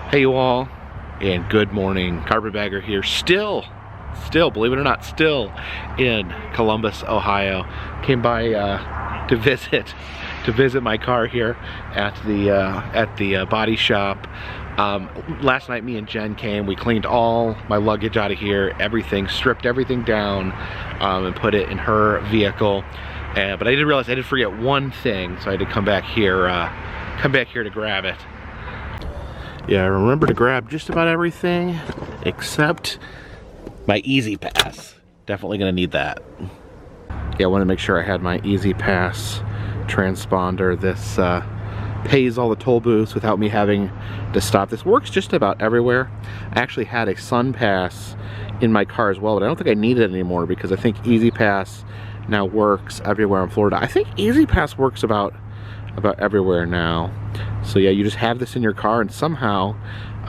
Hey you all, and good morning. Carpetbagger here, still, believe it or not, still in Columbus, Ohio. Came by to visit my car here at the body shop. Last night me and Jen came, we cleaned all my luggage out of here, everything, stripped everything down, and put it in her vehicle. But I did realize I did forget one thing, so I had to come back here to grab it. Yeah, I remember to grab just about everything except my Easy Pass. Definitely gonna need that. Yeah, I wanted to make sure I had my Easy Pass transponder. This pays all the toll booths without me having to stop. This works just about everywhere. I actually had a Sun Pass in my car as well, but I don't think I need it anymore because I think Easy Pass now works everywhere in Florida. I think Easy Pass works about everywhere now. So yeah, you just have this in your car and somehow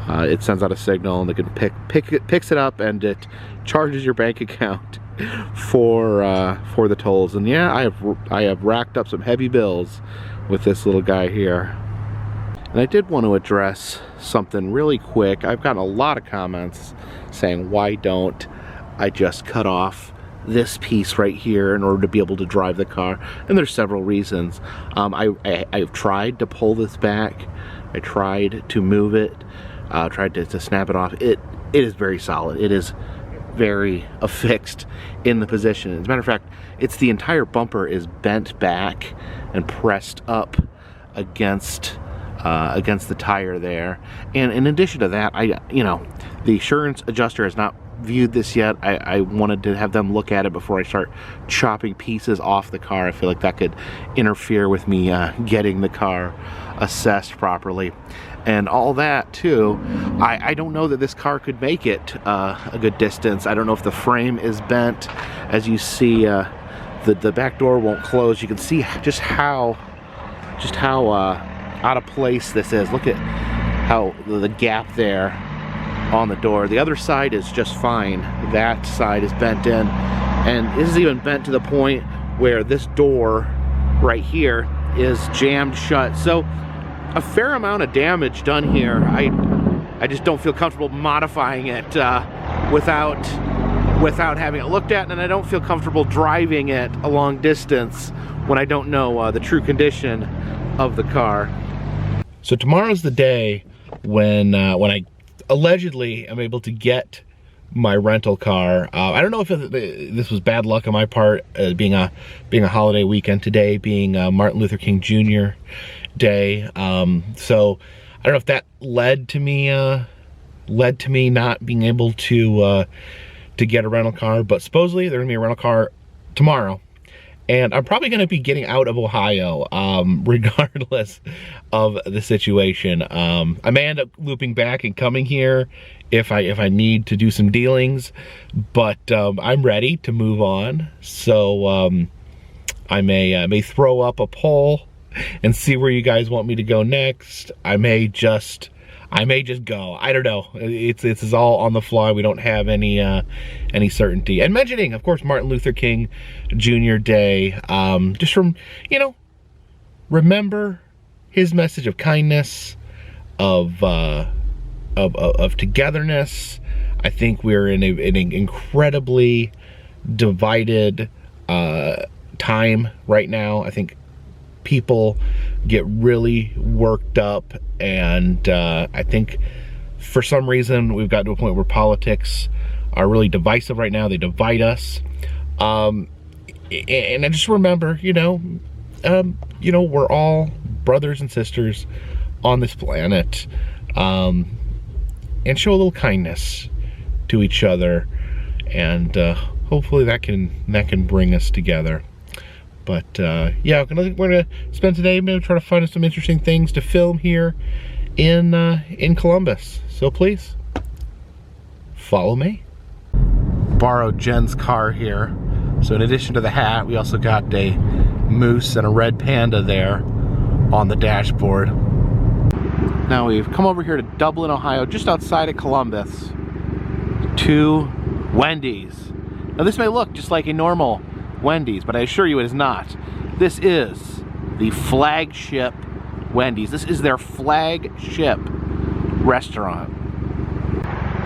it sends out a signal and they can picks it up and it charges your bank account for the tolls. And yeah, I have racked up some heavy bills with this little guy here. And I did want to address something really quick. I've gotten a lot of comments saying, why don't I just cut off this piece right here in order to be able to drive the car? And there's several reasons. I've tried to pull this back. I tried to move it, tried to snap it off. It is very solid. It is very affixed in the position. As a matter of fact, it's the entire bumper is bent back and pressed up against the tire there. And in addition to that, the assurance adjuster has not viewed this yet. I wanted to have them look at it before I start chopping pieces off the car. I feel like that could interfere with me getting the car assessed properly. And all that too, I don't know that this car could make it a good distance. I don't know if the frame is bent. As you see, the back door won't close. You can see just how out of place this is. Look at how the gap there on the door. The other side is just fine. That side is bent in, and this is even bent to the point where this door right here is jammed shut. So a fair amount of damage done here. I just don't feel comfortable modifying it without having it looked at, and I don't feel comfortable driving it a long distance when I don't know the true condition of the car. So tomorrow's the day when I allegedly I'm able to get my rental car. I don't know if this was bad luck on my part, being a holiday weekend today, being Martin Luther King Jr. Day. So I don't know if that led to me not being able to get a rental car, but supposedly there's gonna be a rental car tomorrow. And I'm probably going to be getting out of Ohio, regardless of the situation. I may end up looping back and coming here if I need to do some dealings, but I'm ready to move on. So I may throw up a poll and see where you guys want me to go next. I may just go. I don't know. It's all on the fly. We don't have any certainty. And mentioning, of course, Martin Luther King Jr. Day, just from, remember his message of kindness, of togetherness. I think we're in an incredibly divided time right now. I think people get really worked up, and I think for some reason we've got to a point where politics are really divisive right now. They divide us, and I just remember, we're all brothers and sisters on this planet, and show a little kindness to each other, and hopefully that can bring us together. But yeah, we're gonna spend today maybe trying to find some interesting things to film here in Columbus. So please follow me. Borrowed Jen's car here. So in addition to the hat, we also got a moose and a red panda there on the dashboard. Now we've come over here to Dublin, Ohio, just outside of Columbus, to Wendy's. Now this may look just like a normal Wendy's, but I assure you it is not. This is the Flagship Wendy's. This is their flagship restaurant.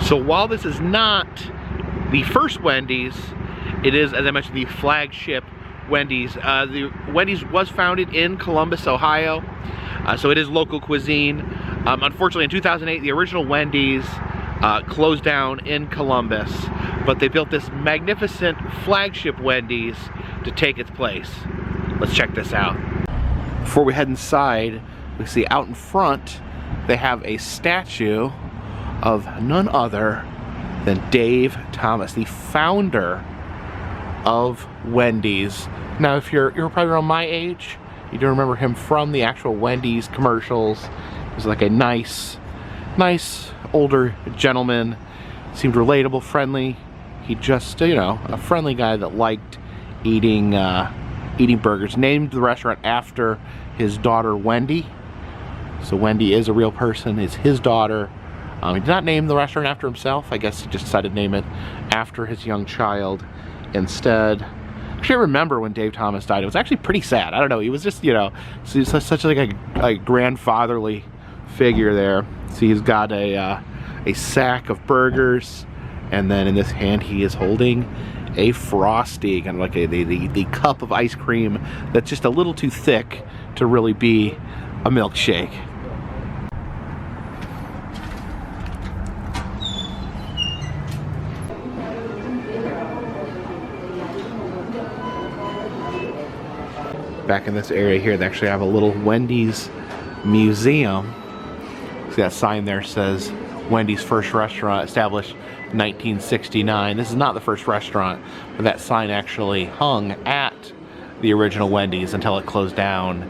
So while this is not the first Wendy's, it is, as I mentioned, the flagship Wendy's. The Wendy's was founded in Columbus, Ohio, so it is local cuisine. Unfortunately, in 2008, the original Wendy's closed down in Columbus, but they built this magnificent flagship Wendy's to take its place. Let's check this out. Before we head inside, we see out in front they have a statue of none other than Dave Thomas, the founder of Wendy's. Now, if you're probably around my age, you do remember him from the actual Wendy's commercials. He was like a nice older gentleman, seemed relatable, friendly. He just, you know, a friendly guy that liked eating burgers. Named the restaurant after his daughter Wendy. So Wendy is a real person, is his daughter. He did not name the restaurant after himself. I guess he just decided to name it after his young child instead. Actually, I remember when Dave Thomas died. It was actually pretty sad. I don't know. He was just, you know, such like a grandfatherly figure there. See, he's got a sack of burgers, and then in this hand he is holding a Frosty, kind of like the cup of ice cream that's just a little too thick to really be a milkshake. Back in this area here, they actually have a little Wendy's museum. See that sign there says Wendy's first restaurant established 1969. This is not the first restaurant, but that sign actually hung at the original Wendy's until it closed down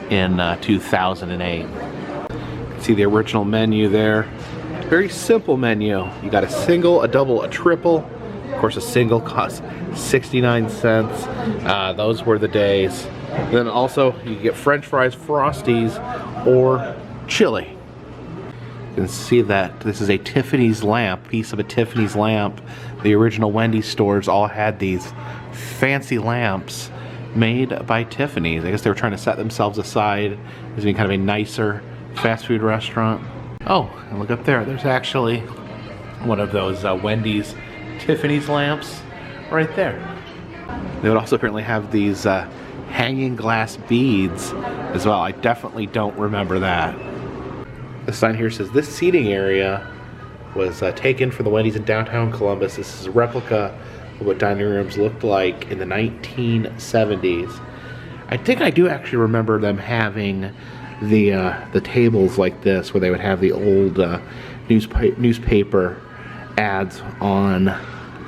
in 2008. You can see the original menu there. Very simple menu. You got a single, a double, a triple. Of course, a single costs 69 cents. Those were the days. Then also, you get French fries, Frosties, or chili. You can see that this is a Tiffany's lamp, piece of a Tiffany's lamp. The original Wendy's stores all had these fancy lamps made by Tiffany's. I guess they were trying to set themselves aside as being kind of a nicer fast food restaurant. Oh, and look up there. There's actually one of those Wendy's Tiffany's lamps right there. They would also apparently have these hanging glass beads as well. I definitely don't remember that. The sign here says this seating area was taken for the Wendy's in downtown Columbus. This is a replica of what dining rooms looked like in the 1970s. I think I do actually remember them having the tables like this, where they would have the old newspaper ads on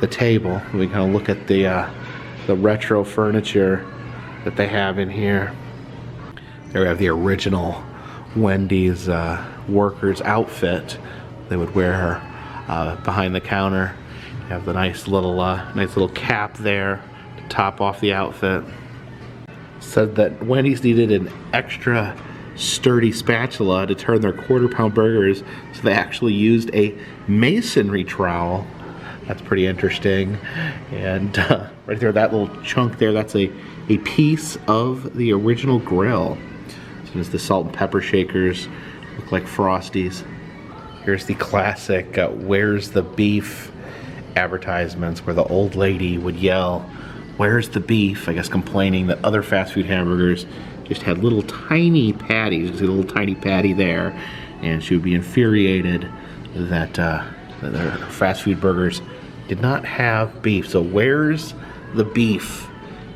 the table. We can kind of look at the retro furniture that they have in here. There we have the original Wendy's workers outfit they would wear behind the counter. You have the nice little cap there to top off the outfit. Said that Wendy's needed an extra sturdy spatula to turn their quarter-pound burgers, so they actually used a masonry trowel. That's pretty interesting. And right there, that little chunk there, that's a piece of the original grill. So there's the salt and pepper shakers, look like Frosties. Here's the classic "Where's the beef?" advertisements, where the old lady would yell, "Where's the beef?" I guess complaining that other fast food hamburgers just had little tiny patties. You can see the little tiny patty there, and she would be infuriated that their fast food burgers did not have beef. So "Where's the beef?"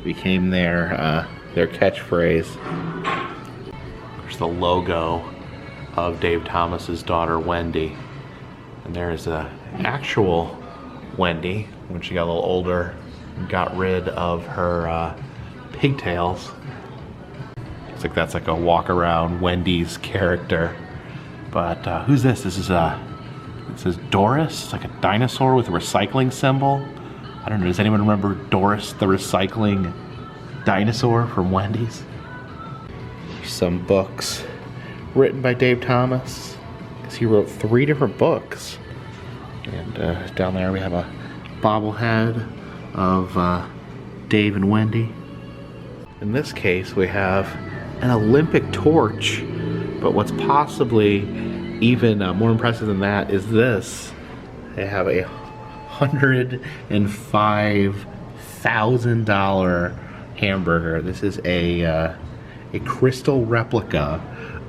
became their catchphrase. There's the logo of Dave Thomas's daughter Wendy, and there's an actual Wendy when she got a little older and got rid of her pigtails. Looks like that's like a walk around Wendy's character. But who's this? This is it says Doris. It's like a dinosaur with a recycling symbol. I don't know, does anyone remember Doris the recycling dinosaur from Wendy's? Some books written by Dave Thomas, because he wrote 3 different books. And down there we have a bobblehead of Dave and Wendy. In this case we have an Olympic torch, but what's possibly even more impressive than that is this. They have a $105,000 hamburger. This is a crystal replica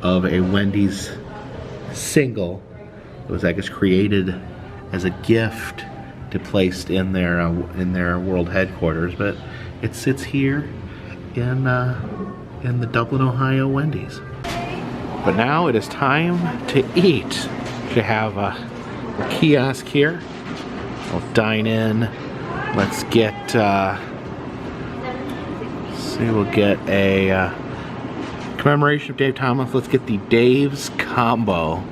of a Wendy's single. It was, I guess, created as a gift to place in their world headquarters, but it sits here in the Dublin, Ohio Wendy's. But now it is time to eat. We have a kiosk here. We'll dine in. Let's get, we'll get a commemoration of Dave Thomas. Let's get the Dave's Combo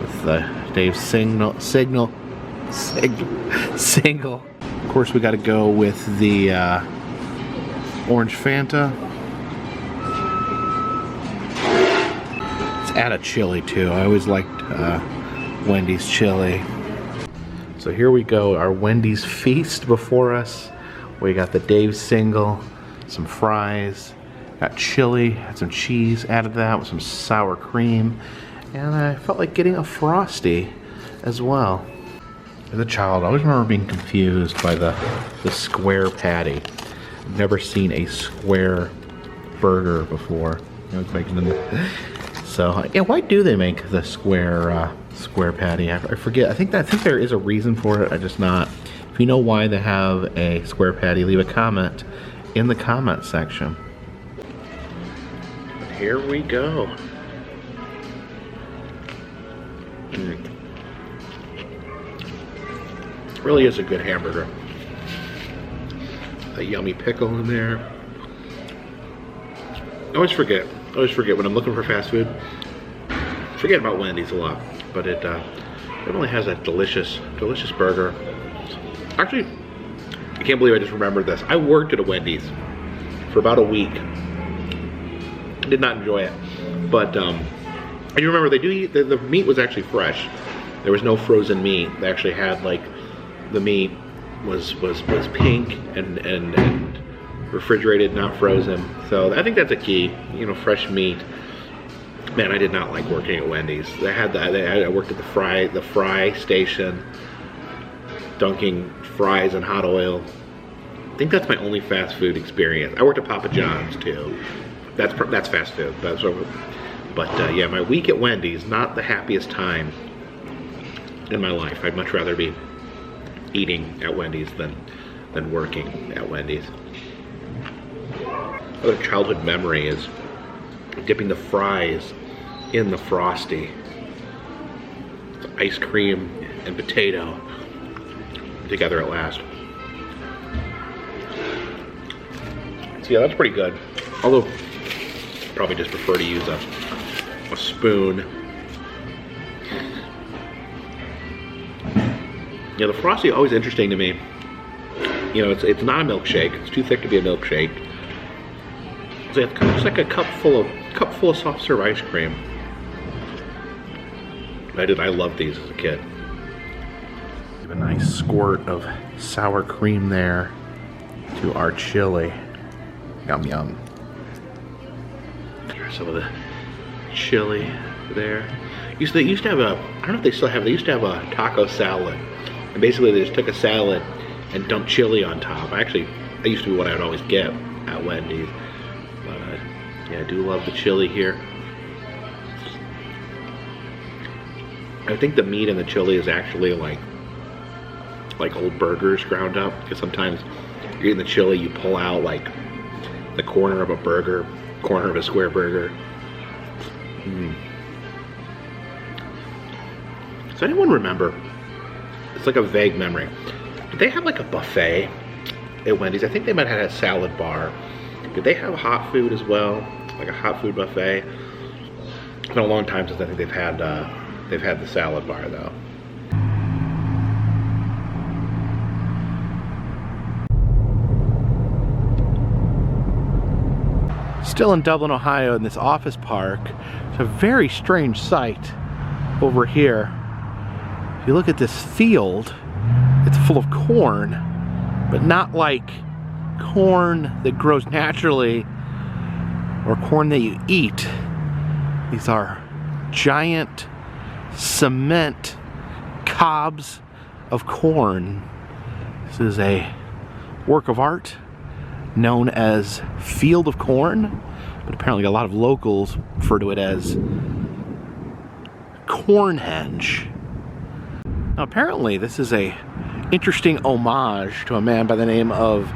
with the Dave's single. Of course, we got to go with the orange Fanta. Let's add a chili too. I always liked Wendy's chili. So here we go, our Wendy's feast before us. We got the Dave's single, some fries, got chili, had some cheese added to that with some sour cream, and I felt like getting a Frosty as well. As a child, I always remember being confused by the square patty. I've never seen a square burger before. You know, it's making them. So yeah, why do they make the square patty? I forget. I think there is a reason for it. I just not. If you know why they have a square patty, leave a comment in the comment section. But here we go. Really is a good hamburger. A yummy pickle in there. I always forget when I'm looking for fast food. Forget about Wendy's a lot, but it really has a delicious burger. Actually, I can't believe I just remembered this. I worked at a Wendy's for about a week. I did not enjoy it, but I do remember they do eat, the meat was actually fresh. There was no frozen meat. They actually had, like, the meat was pink and refrigerated, not frozen. So I think that's a key, you know, fresh meat. Man, I did not like working at Wendy's. I worked at the fry station, dunking fries in hot oil. I think that's my only fast food experience. I worked at Papa John's too. That's fast food. But yeah, my week at Wendy's, not the happiest time in my life. I'd much rather be eating at Wendy's than working at Wendy's. Another childhood memory is dipping the fries in the Frosty. It's ice cream and potato together at last. So yeah, that's pretty good. Although, probably just prefer to use a spoon. Yeah, the Frosty always interesting to me. You know, it's not a milkshake. It's too thick to be a milkshake. So it's kind of just like a cup full of soft serve ice cream. I loved these as a kid. Give a nice squirt of sour cream there to our chili. Yum yum. Here's some of the chili there. They used to have a, I don't know if they still have, they used to have a taco salad. And basically they just took a salad and dumped chili on top. That used to be what I would always get at Wendy's. But yeah, I do love the chili here. I think the meat in the chili is actually like old burgers ground up. Because sometimes you're eating the chili, you pull out like the corner of a burger, corner of a square burger. Does anyone remember? It's like a vague memory. Did they have like a buffet at Wendy's? I think they might have had a salad bar. Did they have hot food as well? Like a hot food buffet? It's been a long time since I think they've had the salad bar though. Still in Dublin, Ohio, in this office park. It's a very strange sight over here. If you look at this field, it's full of corn, but not like corn that grows naturally or corn that you eat. These are giant cement cobs of corn. This is a work of art known as Field of Corn, but apparently a lot of locals refer to it as Cornhenge. Now apparently this is a interesting homage to a man by the name of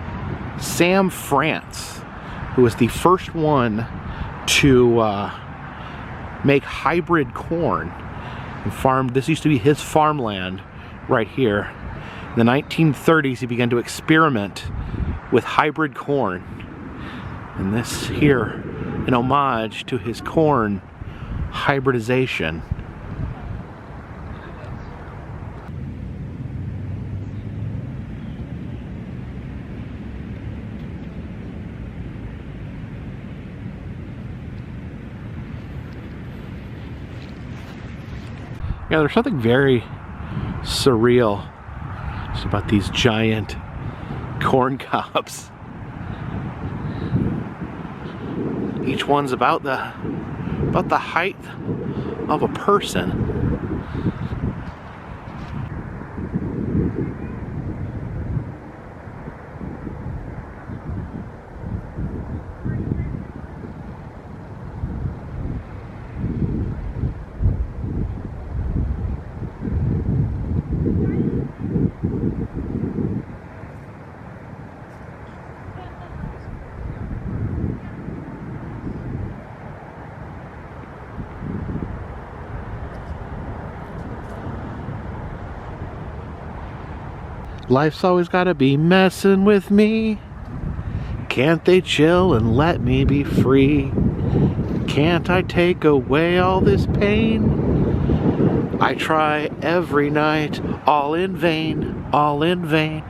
Sam France, who was the first one to make hybrid corn and farmed. This used to be his farmland right here. In the 1930s he began to experiment with hybrid corn, and this here an homage to his corn hybridization. Yeah, there's something very surreal just about these giant corn cobs. Each one's about the height of a person. Life's always gotta be messing with me. Can't they chill and let me be free? Can't I take away all this pain? I try every night, all in vain, all in vain.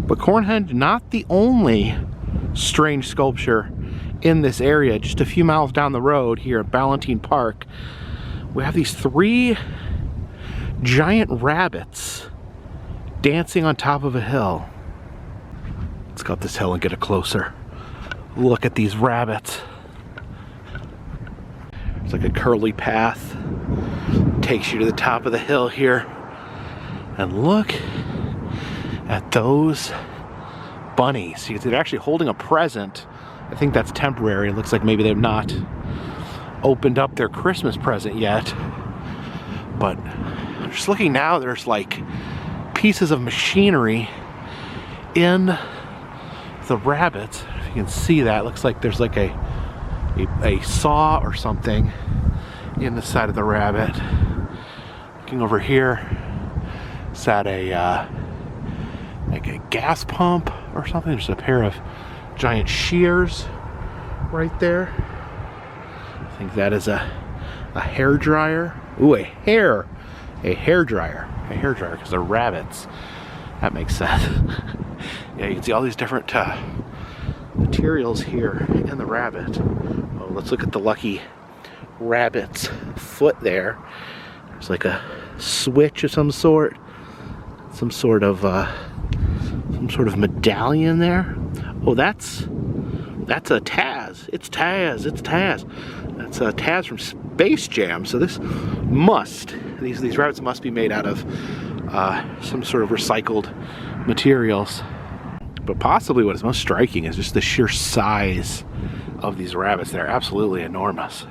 But Cornhenge, not the only strange sculpture in this area. Just a few miles down the road here at Ballantine Park, we have these 3 giant rabbits dancing on top of a hill. Let's go up this hill and get a closer look at these rabbits. It's like a curly path, takes you to the top of the hill here, and look at those bunnies. They're actually holding a present. I think that's temporary. It looks like maybe they've not opened up their Christmas present yet. But just looking now, there's like pieces of machinery in the rabbits. If you can see that, it looks like there's like a saw or something in the side of the rabbit. Looking over here, is that like a gas pump or something? There's a pair of giant shears right there. I think that is a hair dryer. Ooh, a hair dryer, because they're rabbits. That makes sense. Yeah, you can see all these different materials here in the rabbit. Oh, let's look at the lucky rabbit's foot there. There's like a switch of some sort, some sort of medallion there. Oh, that's a Taz. It's Taz. That's a Taz from Space Jam. So these rabbits must be made out of some sort of recycled materials. But possibly what is most striking is just the sheer size of these rabbits. They're absolutely enormous.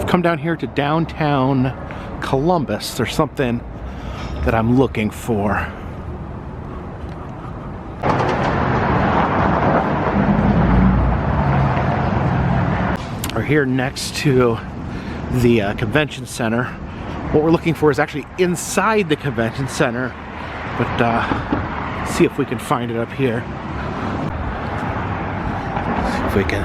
Come down here to downtown Columbus. There's something that I'm looking for. We're here next to the convention center. What we're looking for is actually inside the convention center, but see if we can find it up here. See if we can.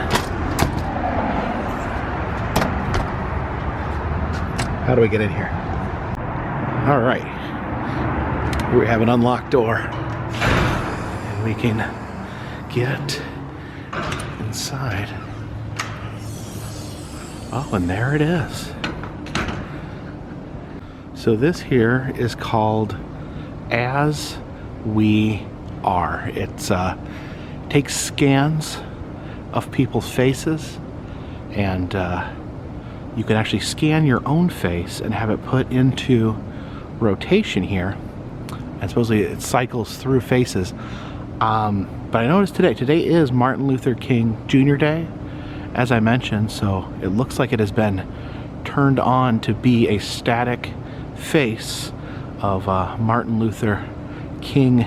How do we get in here? All right. We have an unlocked door. And we can get inside. Oh, and there it is. So this here is called As We Are. It's takes scans of people's faces, and you can actually scan your own face and have it put into rotation here, and supposedly it cycles through faces. But I noticed today is Martin Luther King Jr. Day, as I mentioned, so it looks like it has been turned on to be a static face of Martin Luther King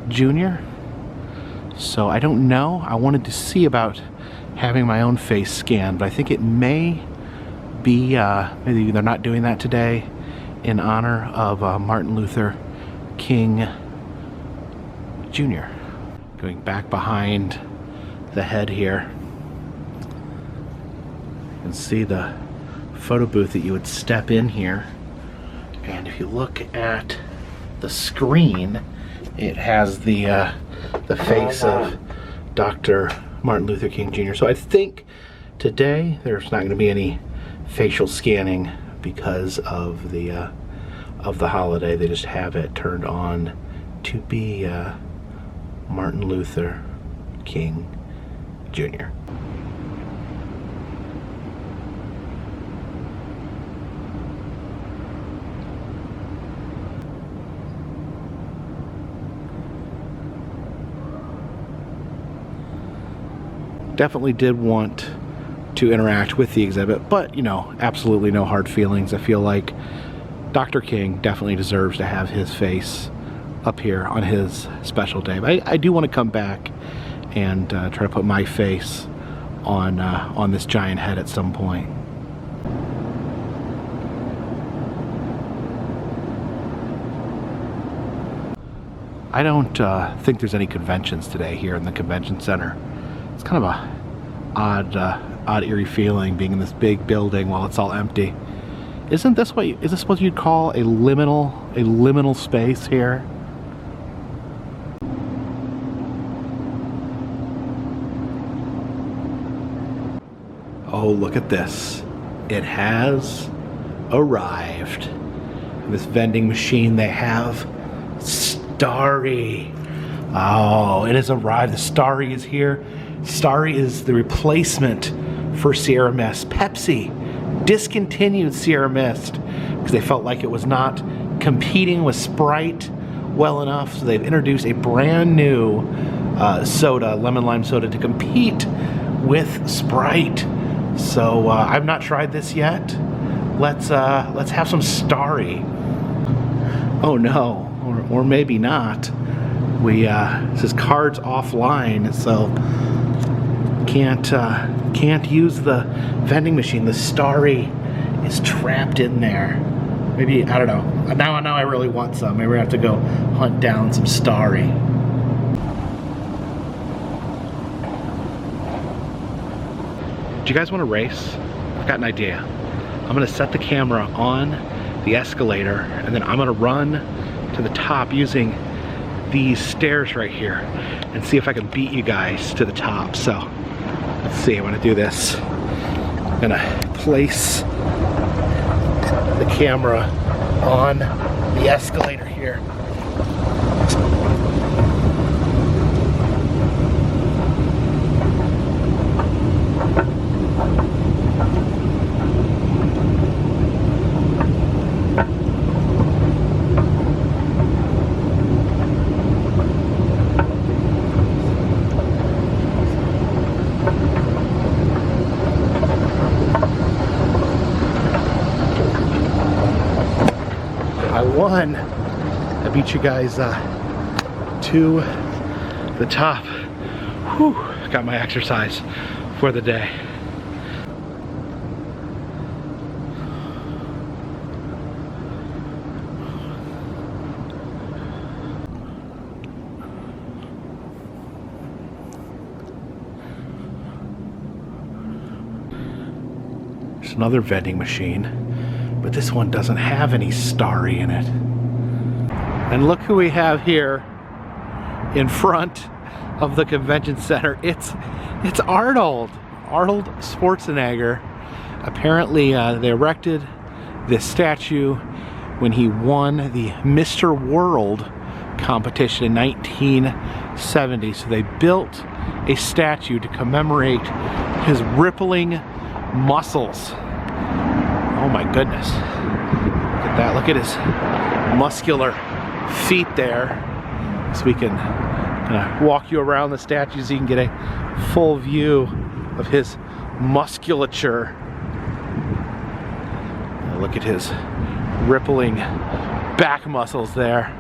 Jr. So I don't know. I wanted to see about having my own face scanned, but I think it may be, maybe they're not doing that today in honor of Martin Luther King Jr. Going back behind the head here, you can see the photo booth that you would step in here, and if you look at the screen, it has the face of Dr. Martin Luther King Jr. So I think today there's not going to be any facial scanning because of the holiday. They just have it turned on to be Martin Luther King Jr. Definitely did want to interact with the exhibit, but you know, absolutely no hard feelings. I feel like Dr. King definitely deserves to have his face up here on his special day. But I do want to come back and try to put my face on this giant head at some point. I don't think there's any conventions today here in the convention center. It's kind of a odd, eerie feeling being in this big building while it's all empty. Isn't this is this what you'd call a liminal space here? Oh, look at this. It has arrived. In this vending machine they have Starry. Oh, it has arrived. The Starry is here. Starry is the replacement for Sierra Mist. Pepsi discontinued Sierra Mist because they felt like it was not competing with Sprite well enough, so they've introduced a brand new soda, lemon lime soda, to compete with Sprite. So I've not tried this yet. Let's have some Starry. Oh no, or maybe not. It says cards offline, so can't use the vending machine. The Starry is trapped in there. Maybe, I don't know. Now I really want some. Maybe we have to go hunt down some Starry. Do you guys want to race? I've got an idea. I'm gonna set the camera on the escalator, and then I'm gonna run to the top using these stairs right here and see if I can beat you guys to the top. So let's see. I want to do this. I'm gonna place the camera on the escalator here. I won. I beat you guys to the top. Whew, got my exercise for the day. There's another vending machine, but this one doesn't have any Starry in it. And look who we have here in front of the convention center. It's Arnold Schwarzenegger. Apparently they erected this statue when he won the Mr. World competition in 1970. So they built a statue to commemorate his rippling muscles. Oh my goodness. Look at that. Look at his muscular feet there. So we can walk you around the statue so you can get a full view of his musculature. Look at his rippling back muscles there.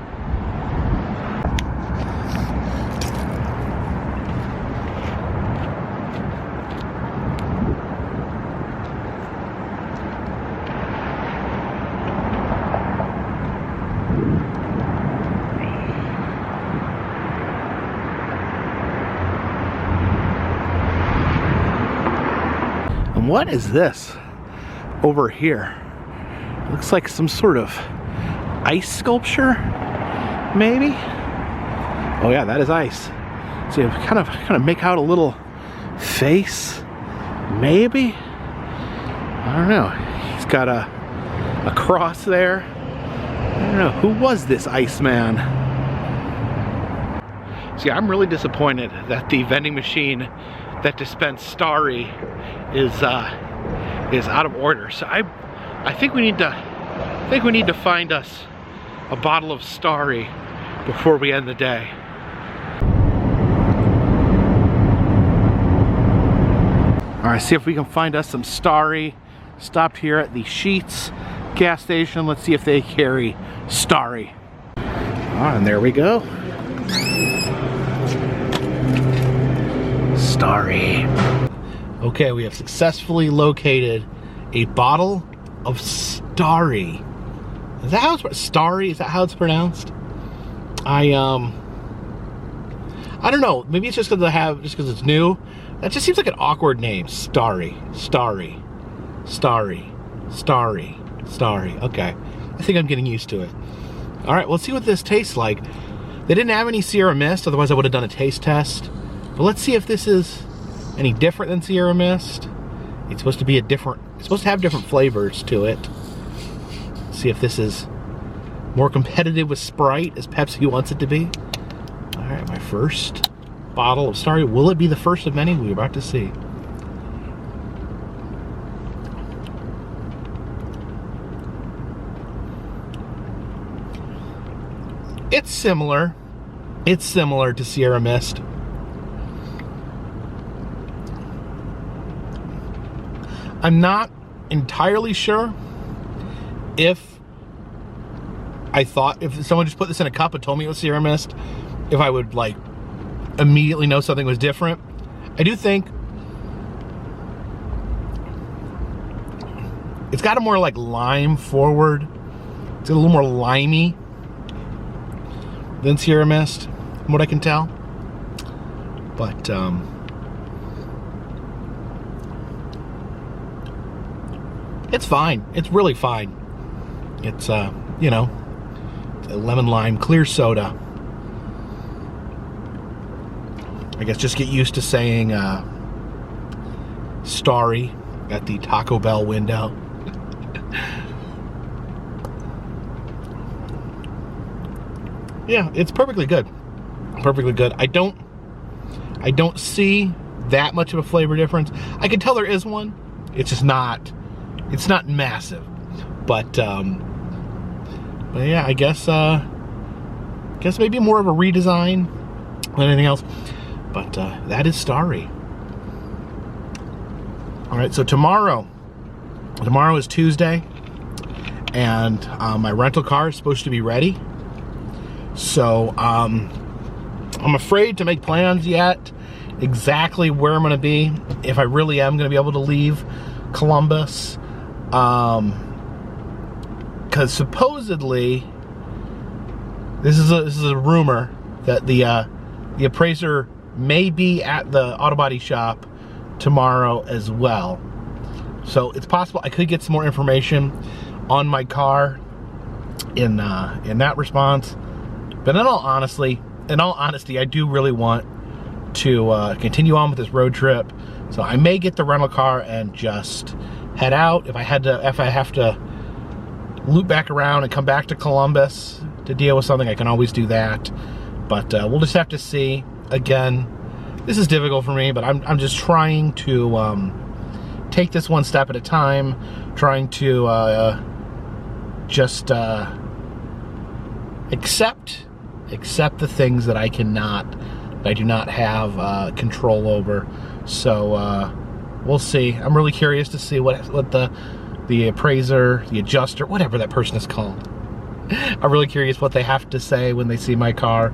And what is this over here? Looks like some sort of ice sculpture, maybe? Oh yeah, that is ice. So you kind of make out a little face, maybe? I don't know. He's got a cross there. I don't know. Who was this Iceman? See, I'm really disappointed that the vending machine that dispensed Starry is out of order. So I think we need to find us a bottle of Starry before we end the day. All right, see if we can find us some Starry. Stopped here at the Sheetz gas station. Let's see if they carry Starry. And there we go. Starry. Okay, we have successfully located a bottle of Starry. Is that how it's Starry? Is that how it's pronounced? I don't know. Maybe it's just because it's new. That just seems like an awkward name. Starry. Okay. I think I'm getting used to it. All right, let's see what this tastes like. They didn't have any Sierra Mist, otherwise I would have done a taste test. But let's see if this is any different than Sierra Mist. It's supposed to have different flavors to it. See if this is more competitive with Sprite, as Pepsi wants it to be. All right, my first bottle of Starry. Will it be the first of many? We're about to see. It's similar. It's similar to Sierra Mist. I'm not entirely sure if someone just put this in a cup and told me it was Sierra Mist, if I would like immediately know something was different. I do think it's got a more like lime forward. It's a little more limey than Sierra Mist, from what I can tell. But it's fine. It's really fine. It's you know, a lemon lime clear soda. I guess just get used to saying Starry at the Taco Bell window. Yeah, it's perfectly good. Perfectly good. I don't see that much of a flavor difference. I can tell there is one. It's just not, it's not massive. But yeah, I guess maybe more of a redesign than anything else. But that is Starry. All right, so tomorrow is Tuesday, and my rental car is supposed to be ready. So I'm afraid to make plans yet exactly where I'm going to be, if I really am going to be able to leave Columbus, because supposedly this is a rumor that the appraiser may be at the auto body shop tomorrow as well. So it's possible I could get some more information on my car in that response. But in all honesty, I do really want to continue on with this road trip. So I may get the rental car and just head out. If I have to loop back around and come back to Columbus to deal with something, I can always do that. But we'll just have to see. Again, this is difficult for me, but I'm just trying to take this one step at a time, trying to just accept the things that I do not have control over. So we'll see. I'm really curious to see what the appraiser, the adjuster, whatever that person is called. I'm really curious what they have to say when they see my car.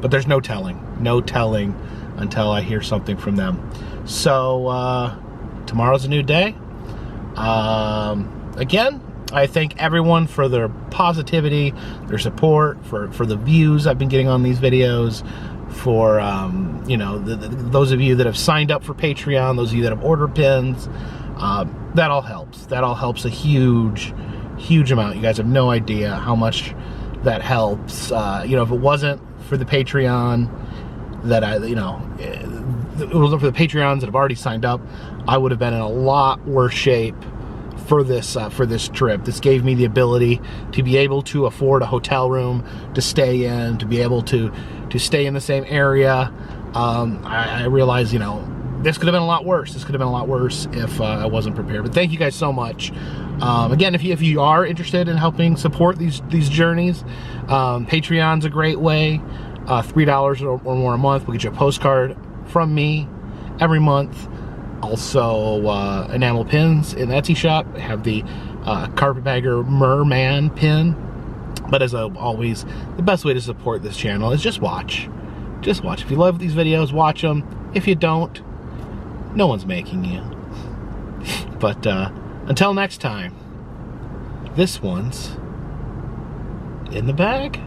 But there's no telling until I hear something from them. So tomorrow's a new day. Again, I thank everyone for their positivity, their support, for the views I've been getting on these videos, for you know, those of you that have signed up for Patreon, those of you that have ordered pins. That all helps. That all helps a huge amount. You guys have no idea how much that helps. You know, if it wasn't for the Patreon that it wasn't for the Patreons that have already signed up, I would have been in a lot worse shape for this trip. This gave me the ability to be able to afford a hotel room to stay in, to be able to stay in the same area. I realize, you know, this could have been a lot worse. This could have been a lot worse if I wasn't prepared. But thank you guys so much. Again, if you are interested in helping support these journeys, Patreon's a great way. $3 or more a month will get you a postcard from me every month. Also, enamel pins in the Etsy shop. I have the Carpetbagger Merman pin. But as always, the best way to support this channel is just watch. Just watch. If you love these videos, watch them. If you don't, no one's making you. But until next time, this one's in the bag.